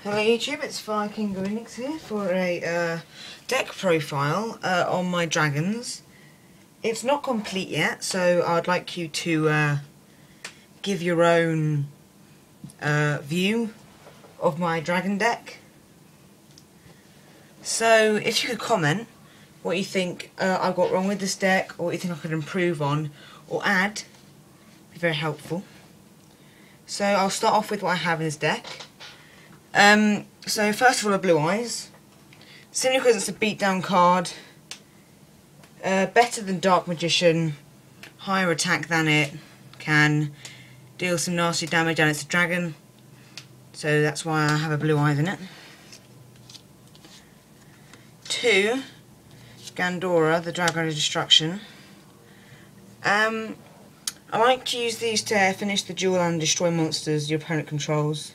Hello YouTube, it's Viking Greenix here for a deck profile on my dragons. It's not complete yet, so I'd like you to give your own view of my dragon deck. So if you could comment what you think I've got wrong with this deck, or what you think I could improve on or add, it'd be very helpful. So I'll start off with what I have in this deck. So first of all, Blue Eyes. Simply because it's a beatdown card. Better than Dark Magician. Higher attack than it. Can deal some nasty damage, and it's a dragon. So that's why I have a Blue Eyes in it. 2. Gandora, the Dragon of Destruction. I like to use these to finish the duel and destroy monsters your opponent controls.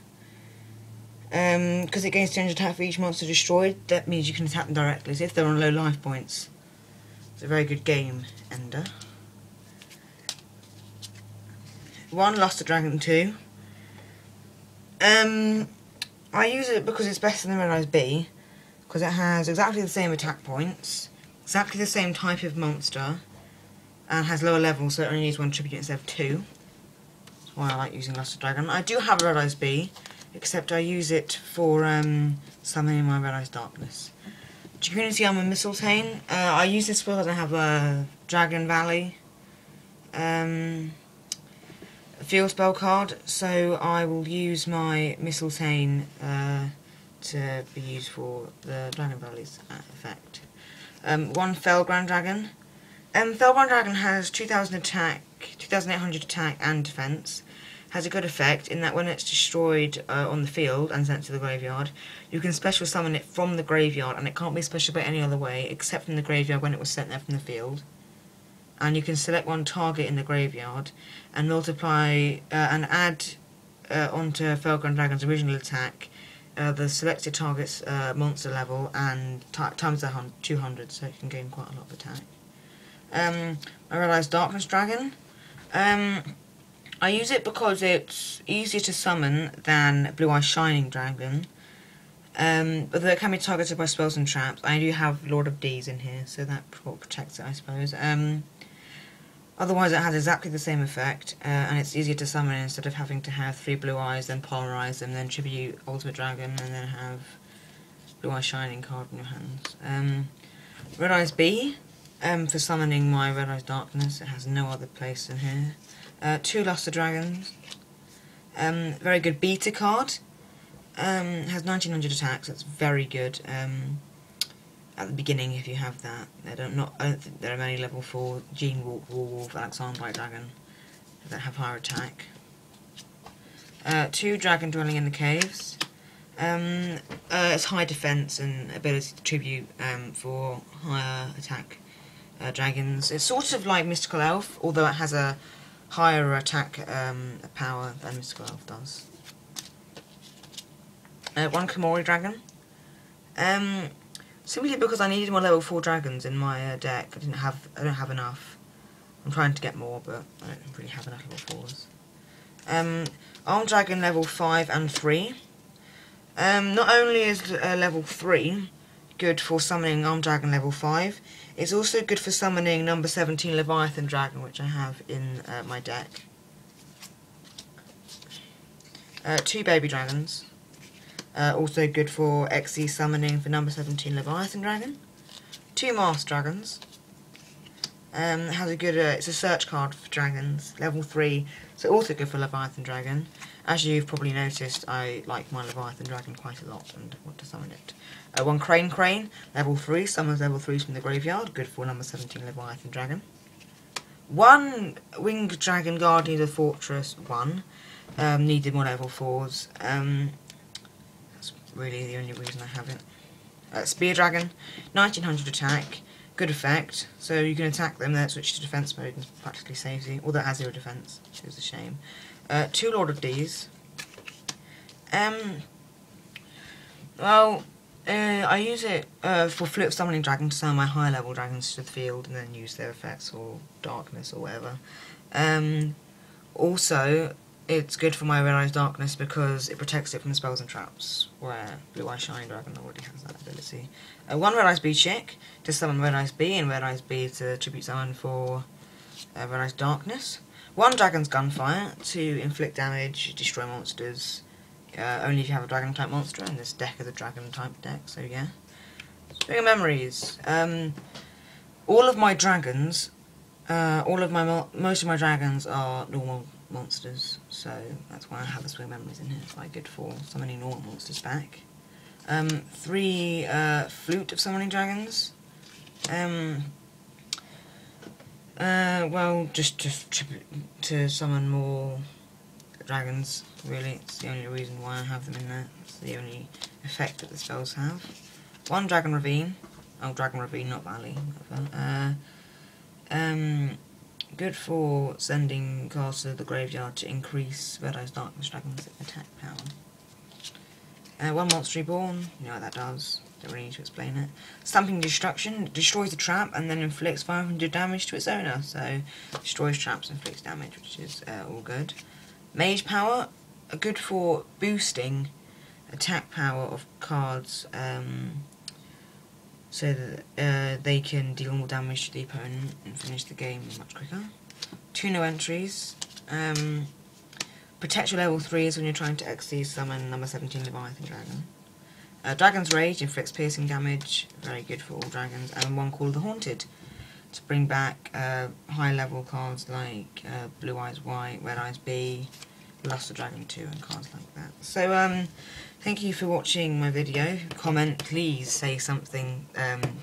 Because it gains 200 attack for each monster destroyed, that means you can attack them directly, so if they're on low life points. It's a very good game ender. 1. Luster Dragon 2. I use it because it's better than Red Eyes B, because it has exactly the same attack points, exactly the same type of monster, and has lower levels, so it only needs 1 tribute instead of 2. That's why I like using Luster Dragon. I do have a Red Eyes B, except I use it for summoning my Red Eyes Darkness. Community Armor Mistletoe. I use this because I have a Dragon Valley field spell card, so I will use my Mistletoe to be used for the Dragon Valley's effect. 1. Fellground Dragon. Fellground Dragon has 2000 attack, 2800 attack and defense. Has a good effect in that when it's destroyed on the field and sent to the graveyard, you can special summon it from the graveyard, and it can't be special by any other way except from the graveyard when it was sent there from the field. And you can select one target in the graveyard and multiply and add onto Fellground Dragon's original attack the selected target's monster level and times that 200, so it can gain quite a lot of attack. I realise Darkness Dragon. I use it because it's easier to summon than Blue Eyes Shining Dragon, but it can be targeted by spells and traps. I do have Lord of D's in here, so that protects it, I suppose. Otherwise it has exactly the same effect, and it's easier to summon instead of having to have 3 Blue Eyes, then polarize them, then tribute Ultimate Dragon, and then have Blue Eyes Shining card in your hands. Red Eyes B, for summoning my Red Eyes Darkness. It has no other place in here. 2 Luster Dragons. Very good beta card. Has 1900 attacks. That's very good. At the beginning, if you have that, I don't think there are many level 4 Gene Wolf, Alexandrite Dragon that have higher attack. 2 Dragon Dwelling in the Caves. It's high defense and ability to tribute for higher attack dragons. It's sort of like Mystical Elf, although it has a higher attack power than Mystical Elf does. 1 Komori Dragon. Simply because I needed more level 4 dragons in my deck. I don't have enough. I'm trying to get more, but I don't really have enough level 4s. Armed Dragon level 5 and 3. Not only is level 3 good for summoning Armed Dragon level 5, it's also good for summoning number 17 Leviathan Dragon, which I have in my deck. 2 Baby Dragons. Also good for XE summoning for number 17 Leviathan Dragon. 2 Masked Dragons. Has a good, it's a search card for dragons, level 3, so also good for Leviathan Dragon. As you've probably noticed, I like my Leviathan Dragon quite a lot and want to summon it. 1 Crane, level 3, summons level 3s from the graveyard, good for number 17 Leviathan Dragon. 1 Winged Dragon Guardian of the Fortress 1, needed more level 4s. That's really the only reason I have it. Spear Dragon, 1900 attack, good effect, so you can attack them, then switch to defense mode and practically saves you, although it has 0 defense, which is a shame. 2 Lord of D's. I use it for flip summoning dragon to summon my higher level dragons to the field and then use their effects or darkness or whatever. Also, it's good for my Red Eyes Darkness because it protects it from spells and traps, where Blue Eyes Shining Dragon already has that ability. 1 Red Eyes Bee Chick to summon Red Eyes Bee, and Red Eyes Bee to tribute summon for Red Eyes Darkness. 1 Dragon's Gunfire to inflict damage, destroy monsters, only if you have a Dragon type monster, and this deck is a Dragon type deck, so yeah. String of Memories. All of my dragons, most of my dragons are normal monsters, so that's why I have the Swing Memories in here. It's quite good for summoning normal monsters back. 3 Flute of Summoning Dragons. Well, just to summon more dragons, really. It's the only reason why I have them in there. It's the only effect that the spells have. 1 Dragon Ravine. Oh, Dragon Ravine, not Valley. Good for sending cards to the graveyard to increase Red Eyes Darkness Dragon's attack power. 1 Monster Reborn, you know what that does, don't really need to explain it. Stamping Destruction, destroys the trap and then inflicts 500 damage to its owner, so destroys traps and inflicts damage, which is all good. Mage Power, good for boosting attack power of cards, so that they can deal more damage to the opponent and finish the game much quicker. 2 no entries. Protect your level 3s when you're trying to XC summon number 17 Leviathan Dragon. Dragon's Rage inflicts piercing damage, very good for all dragons. And 1 Call of the Haunted to bring back high level cards like Blue Eyes White, Red Eyes Bee, Luster Dragon 2 and cards like that. So thank you for watching my video. Comment, please say something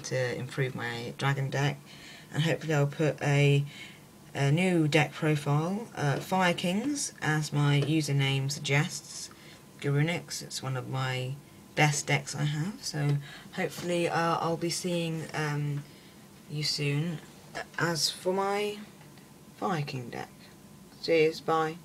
to improve my dragon deck, and hopefully I'll put a new deck profile, Fire Kings, as my username suggests. Garunix, it's one of my best decks I have, so hopefully I'll be seeing you soon as for my Fire King deck. Cheers, bye.